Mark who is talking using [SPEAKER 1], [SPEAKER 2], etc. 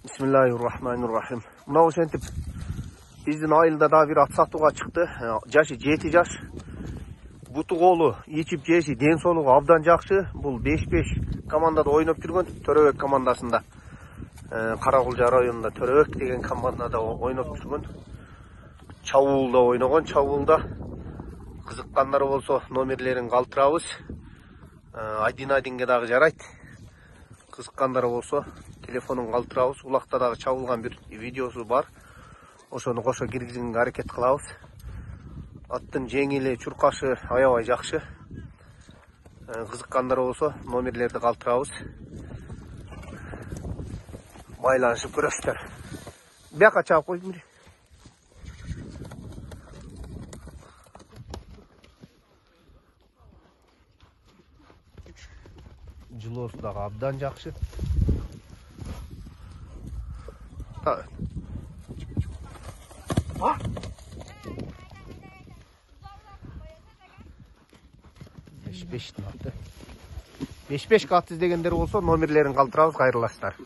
[SPEAKER 1] Bismillahirrahmanirrahim. Mына ошентип биздин айылда да бир ат сатууга чыкты. Жашы 7 жаш. Буту колу, ичип жеши, ден соолугу абдан жакшы. Бул 5-5 командада ойноп жүргөн, Төрөбек командасында. Каракулжа районунда Төрөбек деген командада ойноп жүргөн. Чабуулда ойногон, чабуулда кызыккандар болсо номерлерин калтырабыз. Айдинге дагы жарайт. Кызыккандар болсо телефонун калтырабыз. Улакта дагы чабылган бир видеосу бар. Ошону кошо киргизүүгө аракет кылабыз. Аттын жеңили, чуркашы аябай жакшы. Кызыккандар болсо номерлерди калтырабыз. Байланышып көрөсүздөр. Бияка чабып койдум. Жылоосу дагы абдан жакшы. Beş-beş аты. 5-5 ат издегендер болсо номерлерин калтырабыз, кайрыласыздар.